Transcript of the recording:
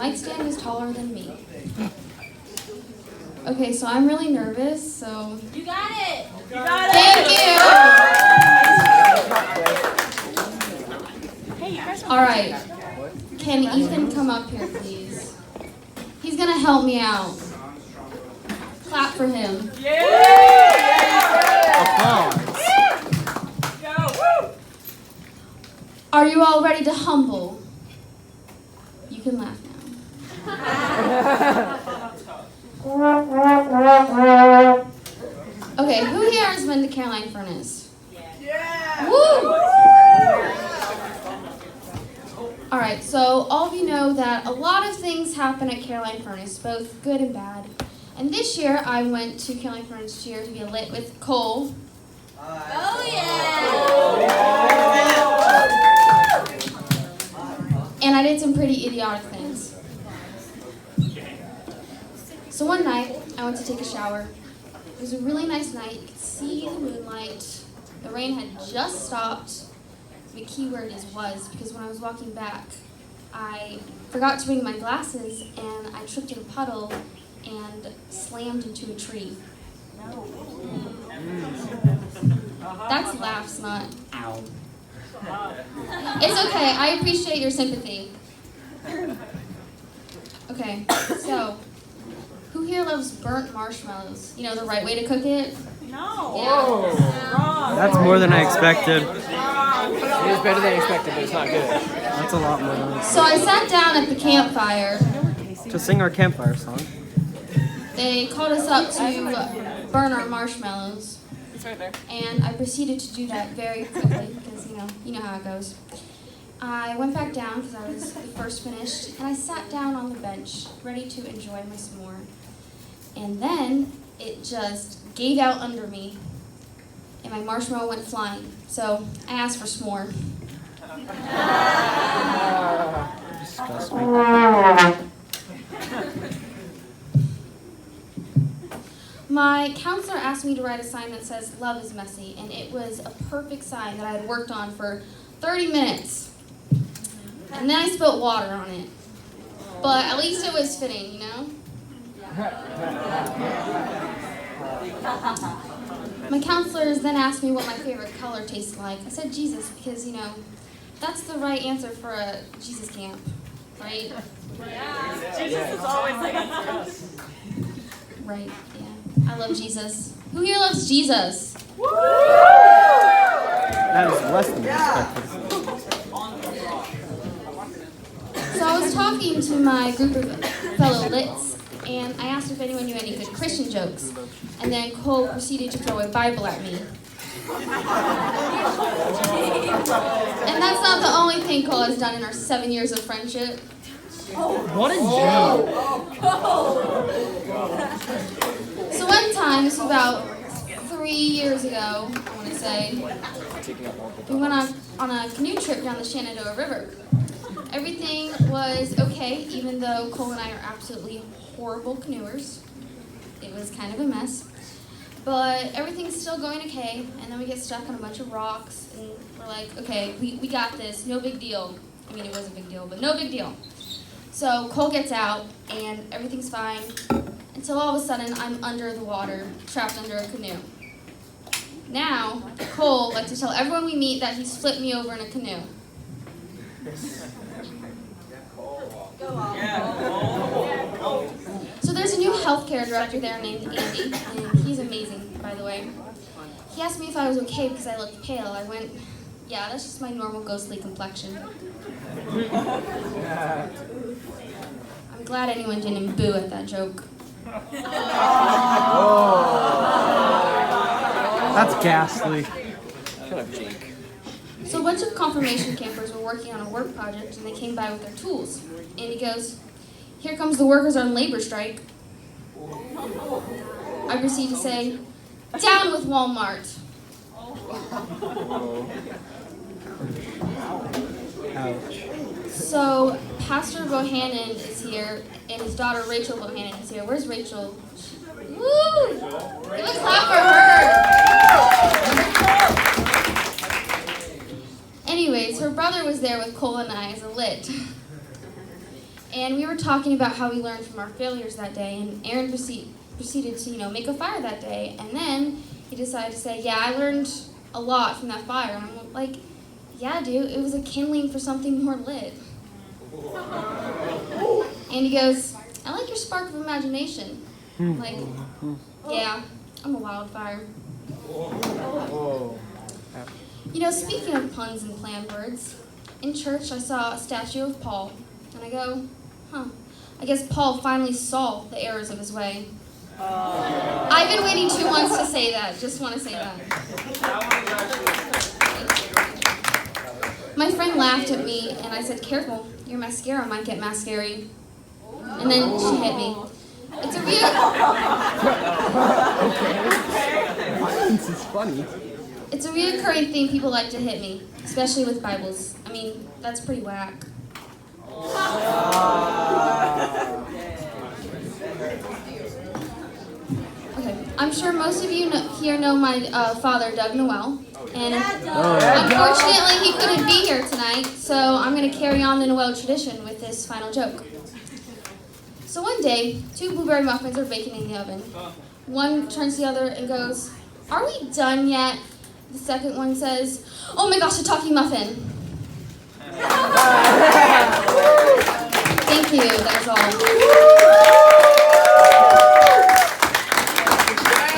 mic stand is taller than me. Okay, so I'm really nervous, so... You got it! You got it! Thank you! Alright, can Ethan come up here, please? He's gonna help me out. Clap for him. Are you all ready to humble? You can laugh now. Okay, who here has been to Caroline Furnace? Yeah! Woo! Alright, so all of you know that a lot of things happen at Caroline Furnace, both good and bad. And this year, I went to Caroline Furnace Cheer to be lit with Cole. Oh yeah! And I did some pretty idiotic things. So one night, I went to take a shower. It was a really nice night. You could see the moonlight. The rain had just stopped. The key word is was, because when I was walking back, I forgot to bring my glasses, and I tripped in a puddle and slammed into a tree. That's laughs, not ow. It's okay, I appreciate your sympathy. Okay, so, who here loves burnt marshmallows? You know, the right way to cook it? No! Yeah. That's more than I expected. It is better than expected, but it's not good. That's a lot more than I expected. So I sat down at the campfire. To sing our campfire song. They called us up to burn our marshmallows. It's right there. And I proceeded to do that very quickly because, you know how it goes. I went back down because I was the first finished, and I sat down on the bench, ready to enjoy my s'more. And then it just gave out under me, and my marshmallow went flying. So I asked for s'more. Disgusting. My counselor asked me to write a sign that says, "Love is messy," and it was a perfect sign that I had worked on for 30 minutes. And then I spilled water on it. But at least it was fitting, you know? My counselors then asked me what my favorite color tasted like. I said Jesus because, that's the right answer for a Jesus camp, right? Yeah. Jesus is always like us. Right, yeah. I love Jesus. Who here loves Jesus? That is less than expected. So I was talking to my group of fellow lits, and I asked if anyone knew any good Christian jokes. And then Cole proceeded to throw a Bible at me. And that's not the only thing Cole has done in our 7 years of friendship. What a joke! So one time, this was about 3 years ago, I want to say, we went on a canoe trip down the Shenandoah River. Everything was okay, even though Cole and I are absolutely horrible canoers. It was kind of a mess. But everything's still going okay, and then we get stuck on a bunch of rocks, and we're like, okay, we got this, no big deal. I mean, it was a big deal, but no big deal. So Cole gets out, and everything's fine, until all of a sudden I'm under the water, trapped under a canoe. Now, Cole likes to tell everyone we meet that he's flipped me over in a canoe. So there's a new healthcare director there named Andy, and he's amazing, by the way. He asked me if I was okay because I looked pale. I went, yeah, that's just my normal ghostly complexion. I'm glad anyone didn't boo at that joke. That's ghastly. Shut up, Jake. So a bunch of confirmation campers were working on a work project, and they came by with their tools. Andy goes, "Here comes the workers on labor strike." I proceed to say, "Down with Walmart." Ouch. So Pastor Bohannon is here, and his daughter Rachel Bohannon is here. Where's Rachel? Woo! Give a clap for her. Anyways, her brother was there with Cole and I as a lit. And we were talking about how we learned from our failures that day, and Aaron proceeded to, make a fire that day, and then he decided to say, yeah, I learned a lot from that fire. And I'm like, yeah, dude, it was a kindling for something more lit. And he goes, I like your spark of imagination. I'm like, yeah, I'm a wildfire. Speaking of puns and planned words, in church I saw a statue of Paul, and I go, I guess Paul finally saw the errors of his way. I've been waiting 2 months to say that. Just want to say that. My friend laughed at me, and I said, careful, your mascara might get mascary. And then she hit me. It's a This is funny. It's a reoccurring thing. People like to hit me, especially with Bibles. I mean, that's pretty whack. Okay, I'm sure most of you here know my father, Doug Noel, and unfortunately he couldn't be here tonight, so I'm going to carry on the Noel tradition with this final joke. So one day, 2 blueberry muffins are baking in the oven. One turns to the other and goes, "Are we done yet?" The second one says, "Oh my gosh, a talking muffin." Thank you, that's all.